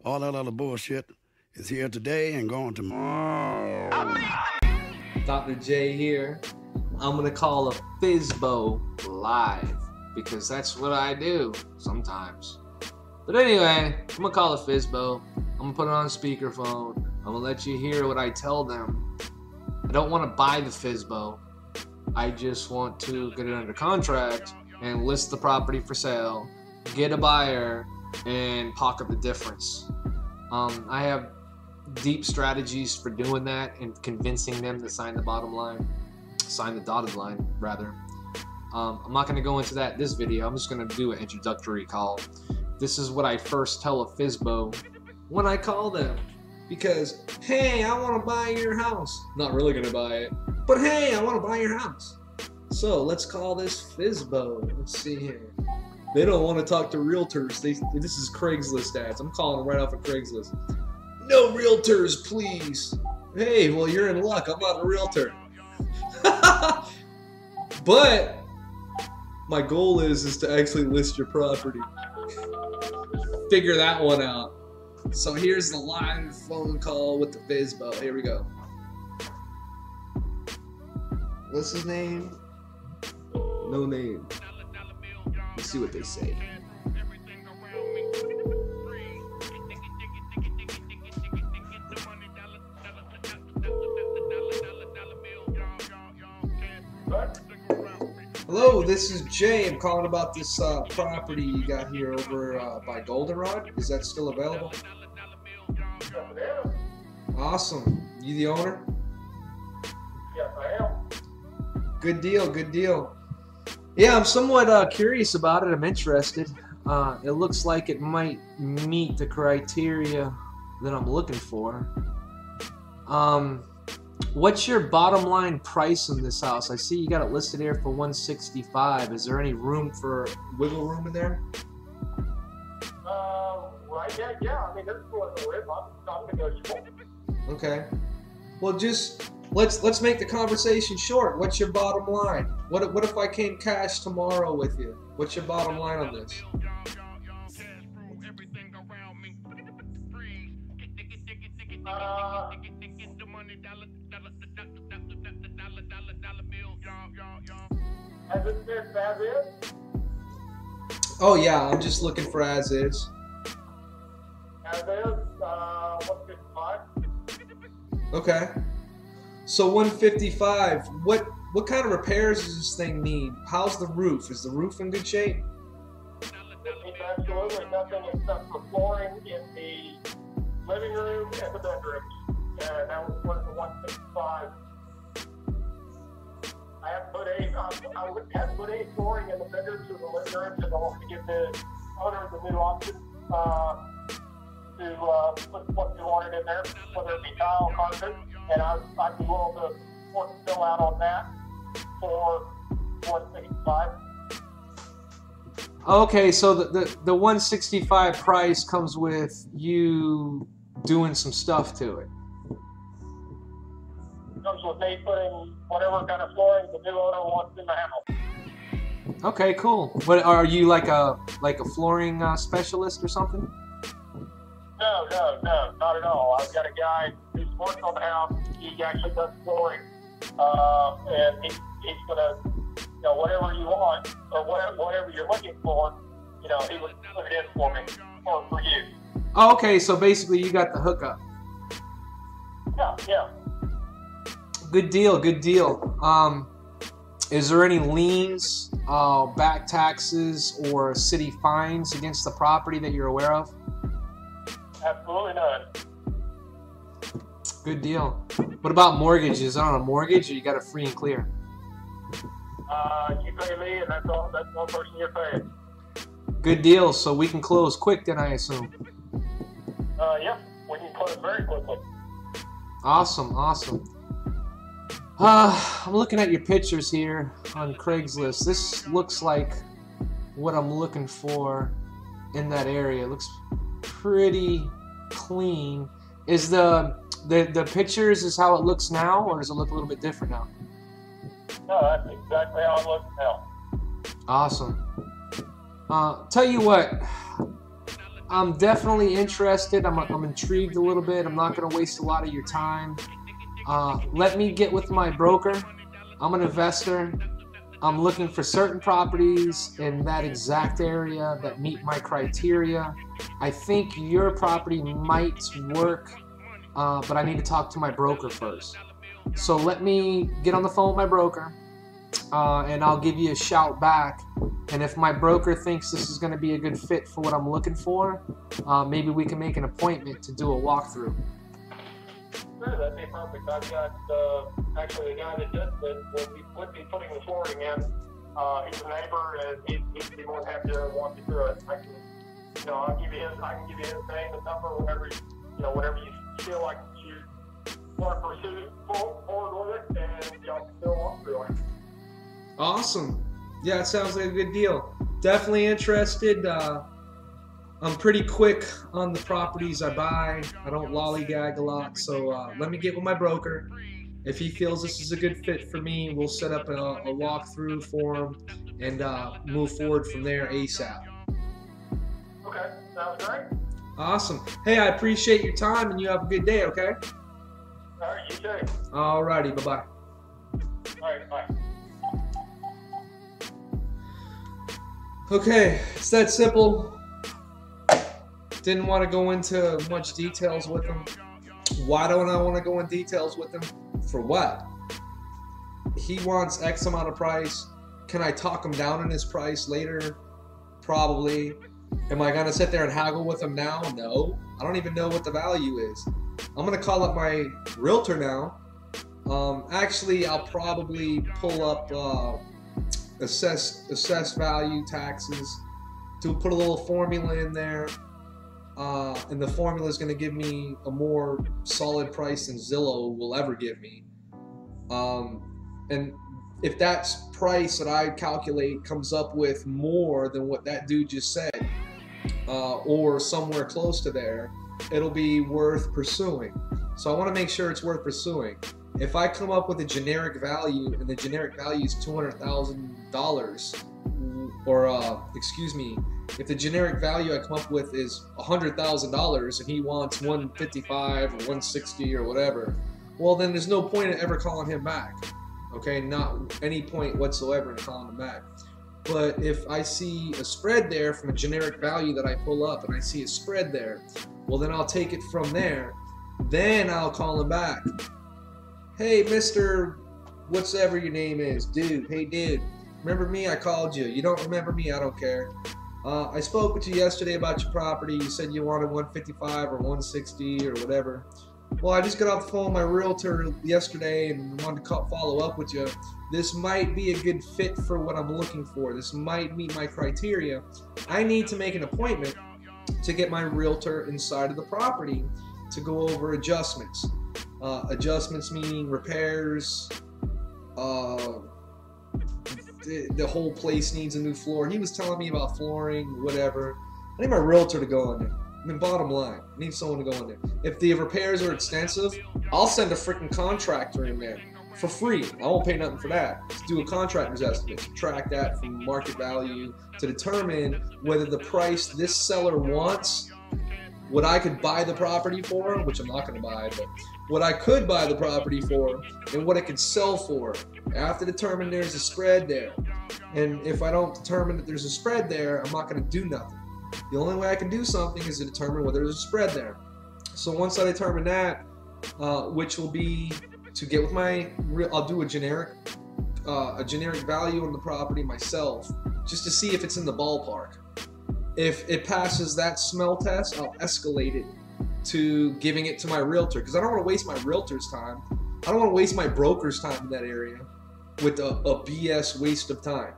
All that other bullshit is here today and gone tomorrow. Dr. J here. I'm gonna call a FSBO live because that's what I do sometimes. But anyway, I'm gonna call a FSBO. I'm gonna put it on speakerphone. I'm gonna let you hear what I tell them. I don't want to buy the FSBO. I just want to get it under contract and list the property for sale, get a buyer, and pocket the difference. I have deep strategies for doing that and convincing them to sign the dotted line rather. I'm not going to go into that this video. I'm just going to do an introductory call. This is what I first tell a FSBO when I call them. Because, hey, I want to buy your house. Not really going to buy it. But hey, I want to buy your house. So let's call this FSBO. Let's see here. They don't want to talk to realtors. This is Craigslist ads. I'm calling them right off of Craigslist. No realtors, please. Hey, well, you're in luck. I'm not a realtor. But my goal is to actually list your property. Figure that one out. So here's the live phone call with the FSBO. Here we go. What's his name? No name. Let's see what they say. Hello, this is Jay. I'm calling about this property you got here over by Goldenrod. Is that still available? Awesome. You the owner? Yes, I am. Good deal, good deal. Yeah, I'm somewhat curious about it. I'm interested. It looks like it might meet the criteria that I'm looking for. What's your bottom line price in this house? I see you got it listed here for $165. Is there any room for wiggle room in there? Right, yeah. I mean, there's going to live. I'm negotiable. Okay. Well, just let's make the conversation short. What's your bottom line? What if I came cash tomorrow with you? What's your bottom line on this? As it says, as is. Oh yeah, I'm just looking for as is. As is, 155. Okay. So 155. What kind of repairs does this thing need? How's the roof? Is the roof in good shape? It's absolutely nothing except for flooring in the living room and the bedrooms. And that was worth the 165. I have put a flooring in the bedrooms and the living room because I want to give the owner the new option to put what they wanted in there, whether it be tile or carpet. And I'd be willing to work the bill out on that for 165. Okay, so the 165 price comes with you doing some stuff to it. Comes with me putting whatever kind of flooring the new owner wants in the house. Okay, cool. What are you like a flooring specialist or something? No, not at all. I've got a guy who's working on the house. He actually does flooring, and he's gonna, whatever you want or whatever you're looking for, he would put it in for me or for you. Oh, okay, so basically you got the hookup. Yeah. Good deal, good deal. Is there any liens, back taxes, or city fines against the property that you're aware of? Absolutely none. Good deal. What about mortgage? Is it on a mortgage or you got it free and clear? You pay me, and that's all. That's one person you're paying. Good deal. So we can close quick then, I assume. Yep. We can close very quickly. Awesome. I'm looking at your pictures here on Craigslist. This looks like what I'm looking for in that area. It looks pretty clean. Is the pictures is how it looks now, or does it look a little bit different now? No, that's exactly how it looks now. Awesome. Tell you what, I'm definitely interested. I'm intrigued a little bit. I'm not going to waste a lot of your time. Let me get with my broker. I'm an investor. I'm looking for certain properties in that exact area that meet my criteria. I think your property might work, but I need to talk to my broker first. So let me get on the phone with my broker, and I'll give you a shout back. And if my broker thinks this is going to be a good fit for what I'm looking for, maybe we can make an appointment to do a walkthrough. Sure, that'd be perfect. I've got actually a guy that would be putting the flooring in. He's a neighbor, and he'd be more than happy to walk you through it. I can give you his name and number, whatever you feel like you want to pursue forward with it, and y'all can still walk through it. Awesome. Yeah, it sounds like a good deal. Definitely interested. I'm pretty quick on the properties I buy. I don't lollygag a lot, so let me get with my broker. If he feels this is a good fit for me, we'll set up a walkthrough for him and move forward from there ASAP. Okay, sounds great. Awesome. Hey, I appreciate your time, and you have a good day, okay? All right, you too. All righty, bye-bye. All right, bye. Okay, it's that simple. Didn't want to go into much details with him. Why don't I want to go in details with him? For what? He wants X amount of price. Can I talk him down on his price later? Probably. Am I going to sit there and haggle with him now? No. I don't even know what the value is. I'm going to call up my realtor now. Actually, I'll probably pull up assessed value, taxes, to put a little formula in there. And the formula is going to give me a more solid price than Zillow will ever give me. And if that price that I calculate comes up with more than what that dude just said, or somewhere close to there, it'll be worth pursuing. So I want to make sure it's worth pursuing. If I come up with a generic value, and the generic value is $200,000, or excuse me, if the generic value I come up with is $100,000 and he wants 155 or 160 or whatever, well then there's no point in ever calling him back. Okay, not any point whatsoever in calling him back. But if I see a spread there from a generic value that I pull up, and I see a spread there, well then I'll take it from there. Then I'll call him back. Hey, Mr. whatever your name is, dude. Hey, dude. Remember me? I called you. You don't remember me? I don't care. I spoke with you yesterday about your property. You said you wanted 155 or 160 or whatever. Well, I just got off the phone with my realtor yesterday and wanted to follow up with you. This might be a good fit for what I'm looking for. This might meet my criteria. I need to make an appointment to get my realtor inside of the property to go over adjustments. Adjustments meaning repairs. The whole place needs a new floor. He was telling me about flooring, whatever. I need my realtor to go in there. I mean, bottom line, I need someone to go in there. If the repairs are extensive, I'll send a freaking contractor in there for free. I won't pay nothing for that. Let's do a contractor's estimate, subtract that from market value to determine whether the price this seller wants, what I could buy the property for, which I'm not going to buy, but what I could buy the property for, and what it could sell for. I have to determine there's a spread there. And if I don't determine that there's a spread there, I'm not going to do nothing. The only way I can do something is to determine whether there's a spread there. So once I determine that, which will be to get with my, I'll do a generic value on the property myself, just to see if it's in the ballpark. If it passes that smell test, I'll escalate it to giving it to my realtor, because I don't want to waste my realtor's time. I don't want to waste my broker's time in that area with a BS waste of time.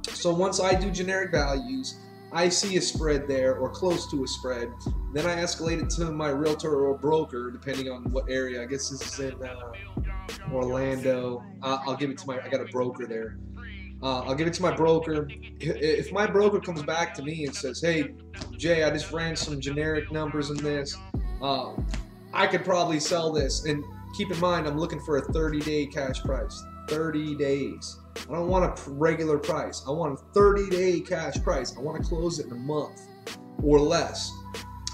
So once I do generic values, I see a spread there or close to a spread, then I escalate it to my realtor or broker, depending on what area. I guess this is in Orlando. I'll give it to I got a broker there. I'll give it to my broker. If my broker comes back to me and says, hey, Jay, I just ran some generic numbers in this, I could probably sell this. And keep in mind, I'm looking for a 30-day cash price. 30 days. I don't want a regular price. I want a 30-day cash price. I want to close it in a month or less.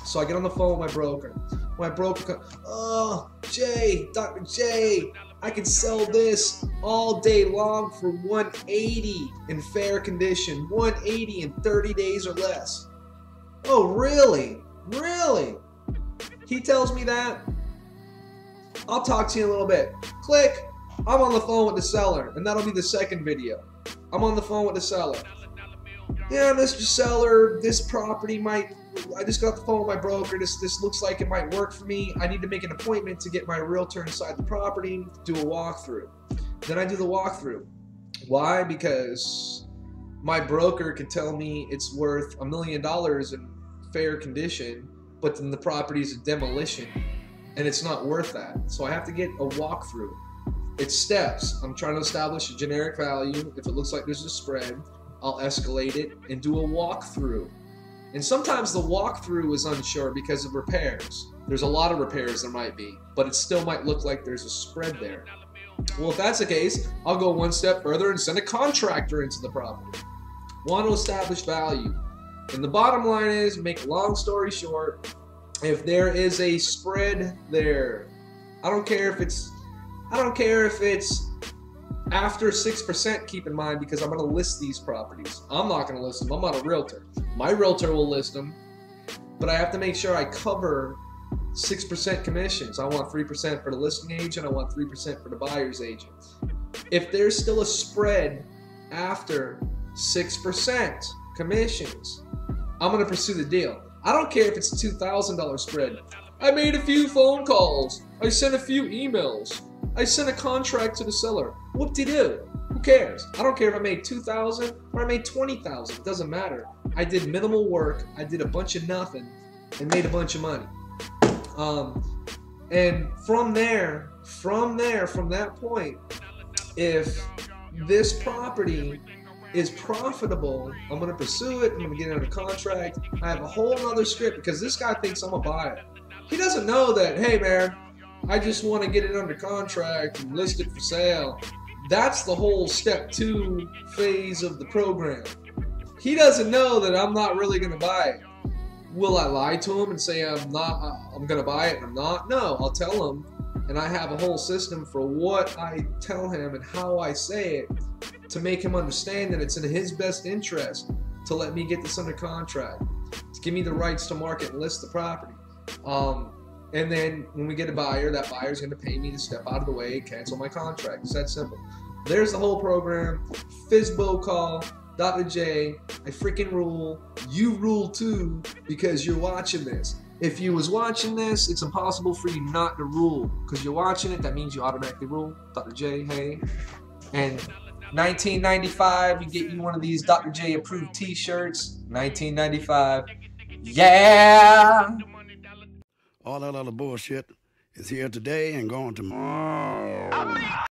So I get on the phone with my broker. My broker, oh, Jay, Dr. J, I can sell this all day long for $180 in fair condition, $180 in 30 days or less. Oh, really? Really? He tells me that. I'll talk to you in a little bit. Click. I'm on the phone with the seller, and that'll be the second video. I'm on the phone with the seller. Yeah, Mr. Seller, this property might, I just got the phone with my broker. This looks like it might work for me. I need to make an appointment to get my realtor inside the property, do a walkthrough. Then I do the walkthrough. Why? Because my broker could tell me it's worth $1 million in fair condition, but then the property is a demolition, and it's not worth that. So I have to get a walkthrough. It's steps. I'm trying to establish a generic value. If it looks like there's a spread, I'll escalate it and do a walkthrough. And sometimes the walkthrough is unsure because of repairs. There's a lot of repairs there might be, but it still might look like there's a spread there. Well, if that's the case, I'll go one step further and send a contractor into the property. Want to establish value. And the bottom line is, make a long story short, if there is a spread there, I don't care if it's after 6%, keep in mind, because I'm going to list these properties. I'm not going to list them. I'm not a realtor. My realtor will list them, but I have to make sure I cover 6% commissions. I want 3% for the listing agent. I want 3% for the buyer's agent. If there's still a spread after 6% commissions, I'm going to pursue the deal. I don't care if it's a $2,000 spread. I made a few phone calls. I sent a few emails. I sent a contract to the seller. Whoop-de-doo. Who cares? I don't care if I made $2,000 or I made $20,000. It doesn't matter. I did minimal work. I did a bunch of nothing and made a bunch of money. And from that point, if this property is profitable, I'm going to pursue it. I'm going to get it under contract. I have a whole other script because this guy thinks I'm a buyer. He doesn't know that, hey man, I just want to get it under contract and list it for sale. That's the whole step 2 phase of the program. He doesn't know that I'm not really going to buy it. Will I lie to him and say I'm going to buy it and I'm not? No, I'll tell him, and I have a whole system for what I tell him and how I say it to make him understand that it's in his best interest to let me get this under contract, to give me the rights to market and list the property. And then when we get a buyer, that buyer is going to pay me to step out of the way and cancel my contract. It's that simple. There's the whole program. FSBO call, Dr. J, I freaking rule. You rule too because you're watching this. If you was watching this, it's impossible for you not to rule. Because you're watching it, that means you automatically rule. Dr. J, hey. And $19.95, you get you one of these Dr. J approved t-shirts. $19.95. Yeah! All that other bullshit is here today and gone tomorrow.